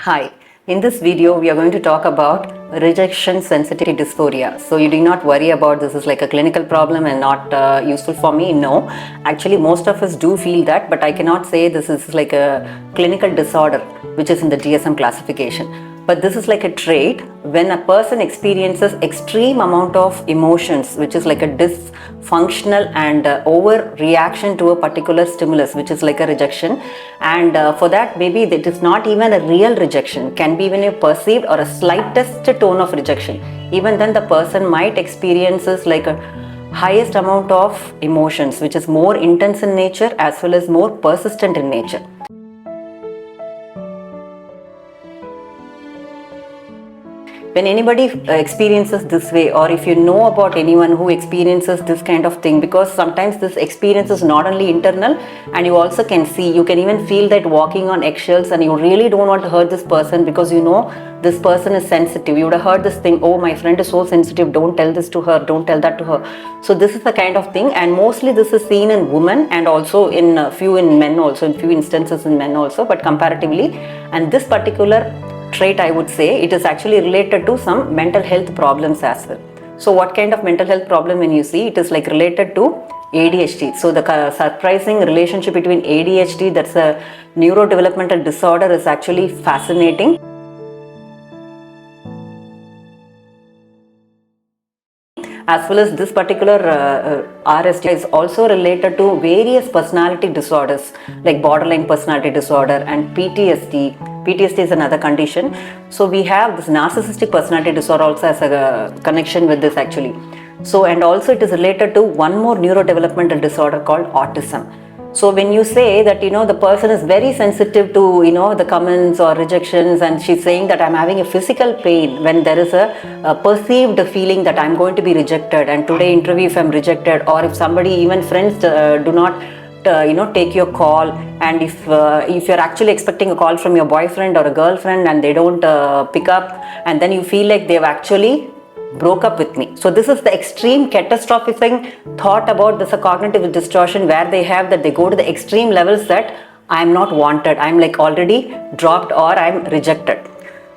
Hi, in this video we are going to talk about rejection sensitive dysphoria. So you do not worry about this is like a clinical problem and not useful for me. No, actually most of us do feel that, but I cannot say this is like a clinical disorder which is in the DSM classification. But this is like a trait when a person experiences extreme amount of emotions, which is like a dysfunctional and overreaction to a particular stimulus, which is like a rejection. And for that, maybe it is not even a real rejection, can be even a perceived or a slightest tone of rejection. Even then the person might experiences like a highest amount of emotions, which is more intense in nature as well as more persistent in nature. When anybody experiences this way, or if you know about anyone who experiences this kind of thing, because sometimes this experience is not only internal and you also can see, you can even feel that walking on eggshells and you really don't want to hurt this person because you know this person is sensitive. You would have heard this thing, oh my friend is so sensitive, don't tell this to her, don't tell that to her. So this is the kind of thing, and mostly this is seen in women and also in few in men also, in few instances in men also, but comparatively. And this particular trait, I would say, it is actually related to some mental health problems as well. So what kind of mental health problem when you see, it is like related to ADHD. So the surprising relationship between ADHD, that's a neurodevelopmental disorder, is actually fascinating. As well as this particular RSD is also related to various personality disorders like borderline personality disorder and PTSD. PTSD is another condition. So we have this narcissistic personality disorder also as a connection with this actually. So, and also it is related to one more neurodevelopmental disorder called autism. So when you say that, you know, the person is very sensitive to, you know, the comments or rejections, and she's saying that I'm having a physical pain when there is a perceived feeling that I'm going to be rejected, and today interview if I'm rejected, or if somebody, even friends do not take your call, and if you're actually expecting a call from your boyfriend or a girlfriend and they don't pick up, and then you feel like they've actually broke up with me. So this is the extreme catastrophizing thought about this, a cognitive distortion where they have that they go to the extreme levels that I'm not wanted, I'm like already dropped, or I'm rejected,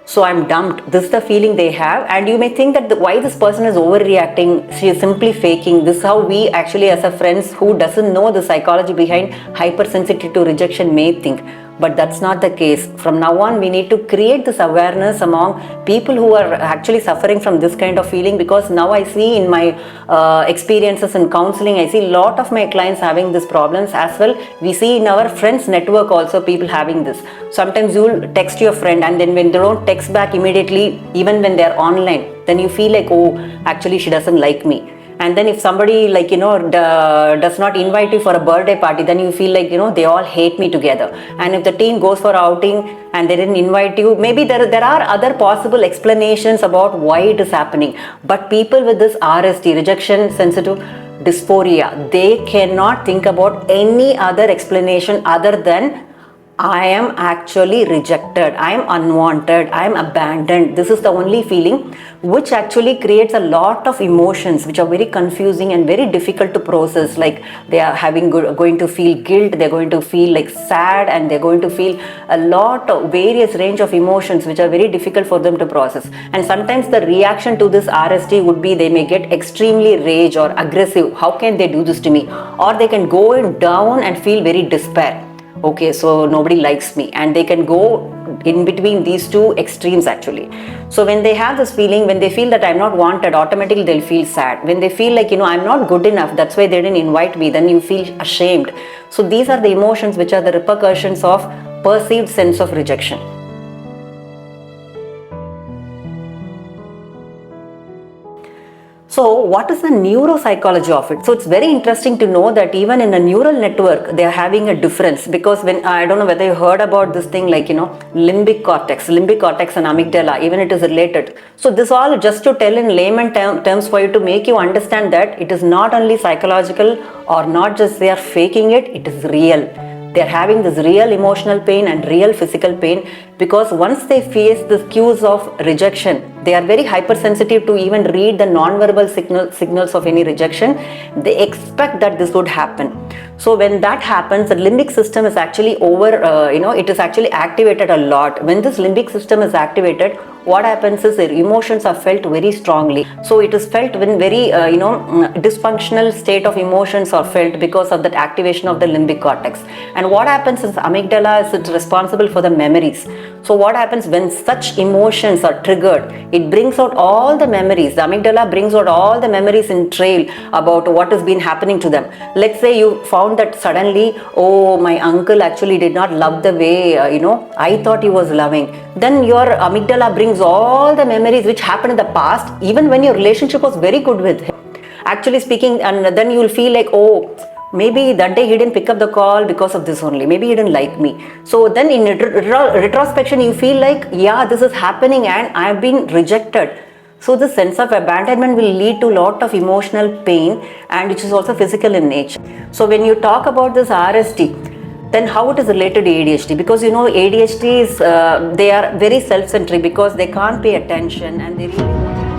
so I'm dumped. This is the feeling they have, and you may think that why this person is overreacting, she is simply faking. This is how we actually as a friends who doesn't know the psychology behind hypersensitivity to rejection may think. But that's not the case. From now on, we need to create this awareness among people who are actually suffering from this kind of feeling, because now I see in my experiences in counseling, I see a lot of my clients having these problems as well. We see in our friends network also people having this. Sometimes you'll text your friend, and then when they don't text back immediately, even when they're online, then you feel like, oh, actually she doesn't like me. And then if somebody does not invite you for a birthday party, then you feel like, they all hate me together. And if the team goes for outing and they didn't invite you, maybe there are other possible explanations about why it is happening. But people with this RSD, rejection sensitive dysphoria, they cannot think about any other explanation other than I am actually rejected, I am unwanted, I am abandoned. This is the only feeling, which actually creates a lot of emotions which are very confusing and very difficult to process. Like they are going to feel guilt, they're going to feel like sad, and they're going to feel a lot of various range of emotions which are very difficult for them to process. And sometimes the reaction to this RSD would be they may get extremely rage or aggressive. How can they do this to me? Or they can go down and feel very despair. Okay, so nobody likes me, and they can go in between these two extremes actually. So when they have this feeling, when they feel that I'm not wanted, automatically they'll feel sad. When they feel like, I'm not good enough, that's why they didn't invite me, then you feel ashamed. So these are the emotions which are the repercussions of perceived sense of rejection. So what is the neuropsychology of it? So it's very interesting to know that even in a neural network, they are having a difference, because when, I don't know whether you heard about this thing like, limbic cortex and amygdala, even it is related. So this all just to tell in layman terms for you, to make you understand that it is not only psychological, or not just they are faking it, it is real. They are having this real emotional pain and real physical pain, because once they face the cues of rejection, they are very hypersensitive to even read the non-verbal signals of any rejection. They expect that this would happen. So when that happens, the limbic system is actually it is actually activated a lot. When this limbic system is activated, what happens is their emotions are felt very strongly. So it is felt when very dysfunctional state of emotions are felt because of that activation of the limbic cortex. And what happens is amygdala is responsible for the memories. So what happens when such emotions are triggered, it brings out all the memories. The amygdala brings out all the memories in trail about what has been happening to them. Let's say you found that suddenly, oh, my uncle actually did not love the way I thought he was loving. Then your amygdala brings all the memories which happened in the past, even when your relationship was very good with him, actually speaking. And then you will feel like, oh, maybe that day he didn't pick up the call because of this only, maybe he didn't like me. So then in retrospection you feel like, yeah, this is happening and I've been rejected. So this sense of abandonment will lead to a lot of emotional pain, and which is also physical in nature. So when you talk about this RST, then how it is related to ADHD? Because ADHD is they are very self-centric because they can't pay attention and they really